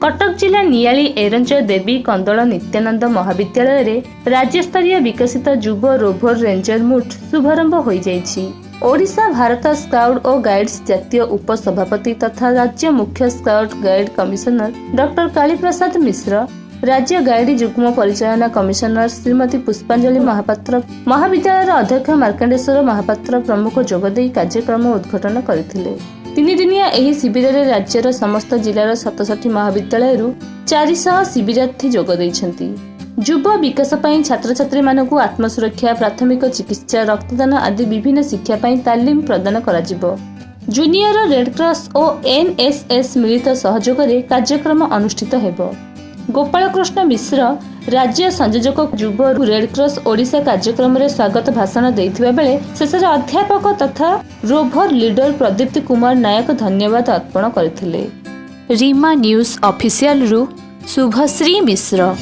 कटक जिला नियाली एरंच देवी कंदल नित्यानंद महाविद्यालय रे राज्यस्तरीय विकसित युव रोभर रेंजर मुठ शुभारंभ हो जाइछि। ओडिशा भारत स्काउट और गाइड्स जातीय उपसभापति तथा राज्य मुख्य scout guide commissioner doctor Kaliprasad Mishra, राज्य गाइड युग्म परिचालना कमिशनर श्रीमती पुष्पांजलि महापात्र, महाविद्यालय अध्यक्ष मार्कंडेश्वर महापात्र प्रमुख जोगदेई कार्यक्रम उद्घाटन करथिले। 3 दिनिया एही शिविर में राज्यर समस्त जिलार 67 महाविद्यालय 400 शिविरार्थी जोग दैछन्ति। युव विकास पई छात्र छात्री मानकु आत्मसुरक्षा, प्राथमिक चिकित्सा, रक्तदान आदि विभिन्न शिक्षा पई तालीम प्रदान कराजिबो। जूनियर रेड क्रॉस और एनएसएस मिलित सहयोग रे कार्यक्रम अनुष्ठित हेबो। गोपाल कृष्ण मिश्र, राज्य संयोजक युव रेड क्रॉस ओडिशा कार्यक्रम रे स्वागत भाषण देथिबा बेले शेषर अध्यापक तथा रोभर लीडर प्रदीप्त कुमार नायक धन्यवाद अर्पण करथिले। रीमा न्यूज ऑफिशियल रु शुभश्री मिश्र।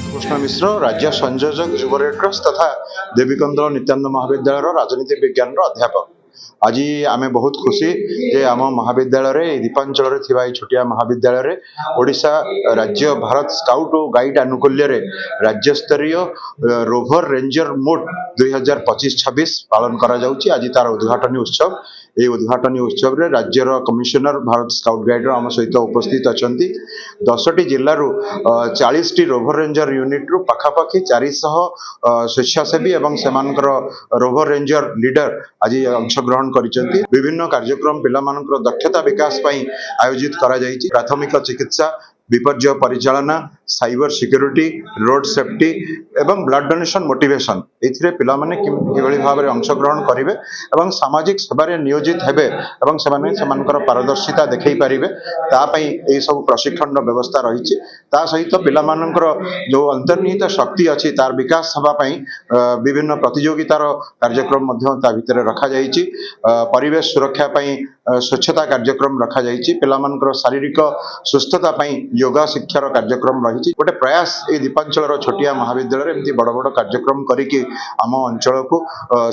कृष्ण मिश्र, राज्य संयोजक युव रेड क्रॉस तथा देवीकंदल नित्यानंद महाविद्यालय राजनीति विज्ञान अध्यापक। आज आमे बहुत खुशी जे आम महाविद्यालय दीपांचल छोटिया महाविद्यालय ओडिशा राज्य भारत स्काउट और गाइड आनुकूल्य राज्य स्तरीय रोभर रेंजर मोड 2025-26 पालन करा जाउची। आज तार उद्घाटन उत्सव ये उद्घाटन उत्सव रे राज्यर कमिशनर भारत स्काउट गाइड आम सहित उपस्थित अच्छा 10टी जिलूर 40टी रोभर रेंजर यूनिट रु पाखापाखि 400 स्वेच्छासेवी एवं सेमानकर रोभर रेंजर लीडर आज अंशग्रहण करिसेंती। विभिन्न कार्यक्रम पिलामानकर दक्षता विकास पई आयोजित करा जायछि। प्राथमिक चिकित्सा, विपर्य परिचालना, साइबर सिक्योरिटी, रोड सेफ्टी एवं ब्लड डोनेशन मोटिवेशन एथिरे पिला माने किभଳି भाबरे अंशग्रहण करिवे एवं सामाजिक सेवारे नियोजित हेबे एवं सेमानकर पारदर्शिता देखै परिबे ता पई ए सब प्रशिक्षण व्यवस्था रहिछि। ता सहित पिला मानकर जो अंतर्निहित शक्ति अछि तार विकास हबा पई विभिन्न प्रतियोगितार कार्यक्रम मध्ये ता भितरे रखा जायछि। परिवेश सुरक्षा पई स्वच्छता कार्यक्रम रखा जायछि। पिला मानकर शारीरिक सुस्थता पई योगा शिक्षार कार्यक्रम रही गोटे प्रयास ये दीपांचल छोटिया महाविद्यालय एमती बड़ बड़ कार्यक्रम करिकी आम अंचल को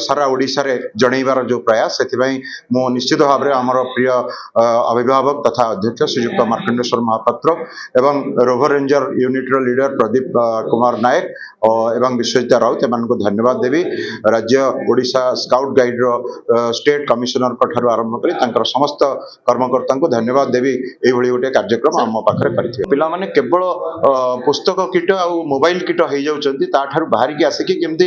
सारा ओडिशा रे जनइबार जो प्रयास से मो निश्चित भाव में आमर प्रिय अभिभावक तथा अध्यक्ष श्रीयुक्त मार्कंडेश्वर महापात्र एवं rover ranger unit leader Pradeep Kumar Nayak एवं विश्वजिता राउत एम धन्यवाद देवी। राज्य Odisha scout guide state commissioner ठारू आरंभ कर समस्त कर्मकर्ता को धन्यवाद देवी। ये गोटे कार्यक्रम आम पाखे पिला माने केवल पुस्तक किट आ मोबाइल किट हो जाउछन्ती ताठारु बाहर की आसिकी केमती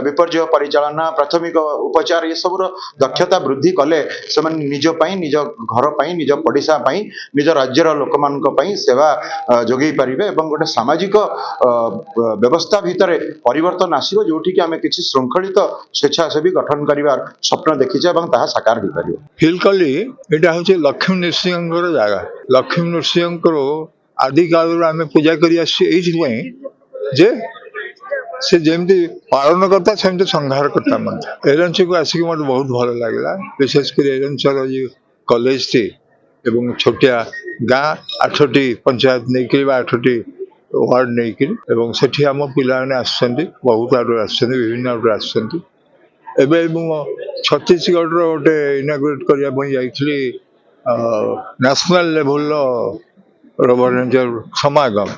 विपर्य परिचालना, प्राथमिक उपचार ये सब दक्षता वृद्धि कले से निज पई, निज घर पई, निज पड़िशा पई, निज राज्यर लोक मानक पई सेवा जोगई पारिबे एवं गोटे सामाजिक व्यवस्था भितरे परिवर्तन आसीबो जोठी कि आमे किछि श्रृंखलित स्वेच्छासेवी गठन करिवार स्वप्न देखिछे एवं ताहा साकार हो पारिबो। फील कली एटा होचे लक्ष्मी नृसिंहर जागा। लक्ष्मी नृसिंहर आदि काल आम पूजा कर से जमी पालन करता सेमती संहार करता मन एरेंसी को आसिक मत बहुत भल लगे। विशेषकर एरेंचर कॉलेज टी एवं छोटिया गाँ 8टी पंचायत नहीं 8टी वार्ड नहीं से आम पिला बहुत आड़ विभिन्न आड़ छत्तीसगढ़ गोटे इनाग्रेट करने जाइली नेशनल लेवल रोभर रेंजर समागम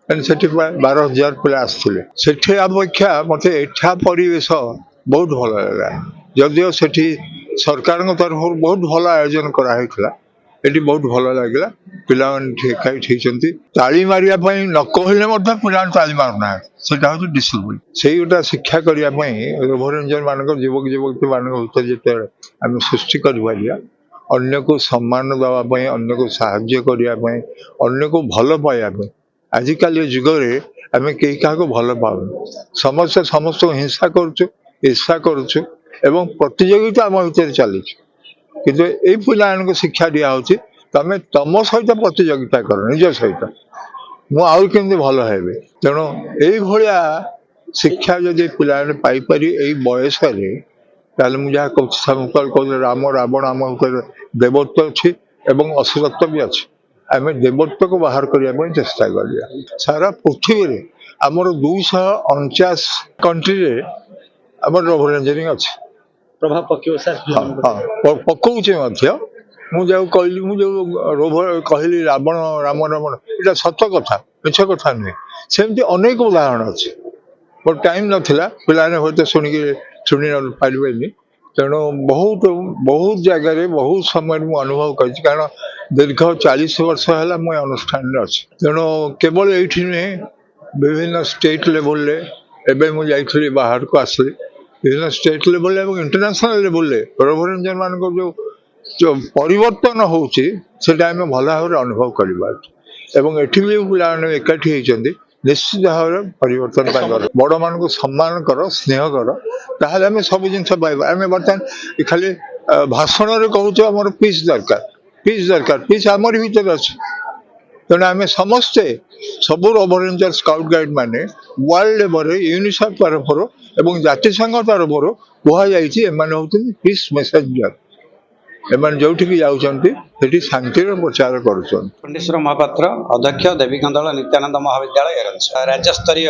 से 12,000 पिला आसते अपेक्षा मत एठा परिवेश बहुत भल लगा। जदिव से सरकार तरफ बहुत भल आयोजन कराई ये बहुत भल लगे। पिला ठीक ताली मारिया न कहले पिला ताली मारना से डिसिप्लिन से गोटा शिक्षा करने रोभर रेंजर मान युवक युवती मान जो आम सृष्टि कर अन्य को सम्मान देवाई, अन्य को साहाय्य करने, अन्य को भल पाइबा। आजिकल जुगरे आम कई क्या भल पाऊँ, समस्त समस्त हिंसा करुचु, ईर्षा करुचु एवं प्रतियोगिता आम भर चली किंतु ये पिला शिक्षा दिया तमें तुम सहित प्रतियोगिता कर निज सहित मुझे भल हेबे। तेणु ये शिक्षा जदि पिला पाइपर यही बयस मुझे कहूँ राम रावण आम देवत्व अच्छी एवं असुरत्व भी अच्छी। आम देवत्व को बाहर करने चेष्टा करिया। सारा पृथ्वी रे आमर 249 कंट्री आम रोभर रेंजरिंग अच्छे प्रभाव पक्ष पकाऊे मुझे कहली मुझे रोभ कहली रावण राम रावण ये सत कथा मिछ कथा नुहे सेमती अनेक उदाहरण अच्छे बट टाइम नाला पाने हूँ शुणिक शुणी पारे तेणु बहुत बहुत जगह बहुत समय मुझे अनुभव कर कारण दीर्घ 40 वर्ष है मुझे अनुष्ठान अच्छी तेणु केवल ये नुहे विभिन्न स्टेट लेवल एवं मुझे बाहर को आसली विभिन्न स्टेट लेवल और इंटरनेशनल लेवल रव रेंजर मान जो परिवर्तन होची आम भल भाव अनुभव करवा एवं एठी भी पे एकाठी होती निश्चित भाव परिवर्तन बड़ मान को सम्मान कर स्नेह कर ताहले आम सब जिन आम बर्तमान खाली भाषण में कहूँ आम पीस दरकार पीस आमर भीतर अच्छे तेणु आम समस्ते सब रव रेंजर स्काउट गाइड माने वर्ल्ड लेवल यूनिसेफ तरफ एवं जातिसंघ तरफ कहुई पीस मेसेंजर एम जो जाती शांतिर प्रचार खंडेश्वर महापात्र अध्यक्ष देवीकंदल नित्यानंद महाविद्यालय राज्य स्तरीय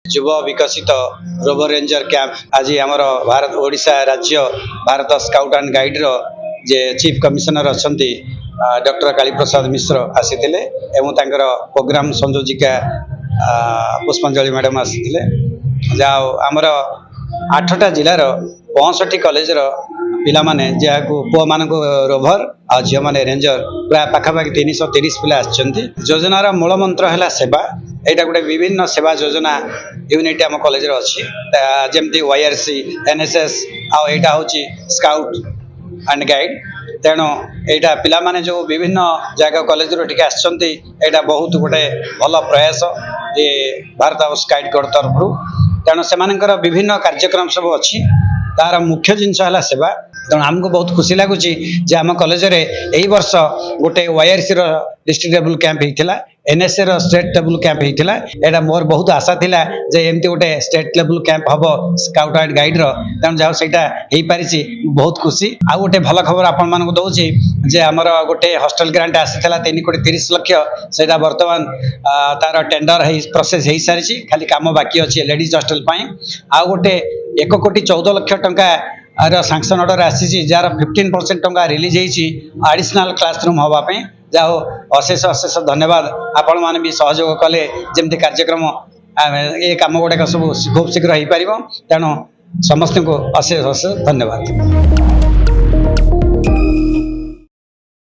युव विकसित रोवर रेंजर कैंप आज आमर भारत ओडिशा राज्य भारत स्काउट एंड गाइड रो जे चीफ कमिशनर अच्छा डॉक्टर कालीप्रसाद मिश्र आसीथिले एवं तांकर प्रोग्राम संयोजिका पुष्पांजलि मैडम आसीथिले जाओ आमर 8टा जिलार 65 कॉलेज पिला माने जहाँको पुआ मान रोभर आ झील मैंने रेंजर प्राय पाखापाखि 330 पिला आछंती योजनार मूल मंत्र है सेवा यहाँ गोटे विभिन्न सेवा योजना यूनिट आम कॉलेज अच्छी जमती YRC NSS आईटा हूँ स्काउट एंड गाइड तेणु यहाँ पिला माने जो विभिन्न जगह कॉलेज टिके आछंती यहाँ बहुत गोटे भल प्रयास ये भारत स्काउट गाइड तरफ तेणु से विभिन्न कार्यक्रम सब अच्छी तार मुख्य जिनस है सेवा तेणु आमको बहुत खुशी लगुच आम कॉलेज रे यही वर्ष गोटे YRC डिस्ट्रिक्ट लेवल कैंप होता NSA स्टेट लेवल कैंप होता यहाँ मोर बहुत आशा थिला जे एमती गोटे स्टेट लेवल कैंप हम स्काउट एंड गाइड तेणु जहाँ से पारी बहुत खुशी आ गोटे भल खबर आपण मान दूसरी जे आमर गोटे हॉस्टल ग्रांट आसाला 3,30,00,000 से बर्तमान तार टेंडर प्रोसेस हो सारी खाली काम बाकी अच्छे लेडीज हॉस्टल आ गोटे 1,14,00,000 टंका सांक्शन ऑर्डर आसी जार 15% टंका रिलीज होती एडिशनल क्लासरूम हाँपाई जाओ अशेष अशेष धन्यवाद आपण मैंने भी सहयोग कले जमती कार्यक्रम ये कम गुड़ाक सब खूब शीघ्र हो पार तेणु समस्त को अशेष अशेष धन्यवाद।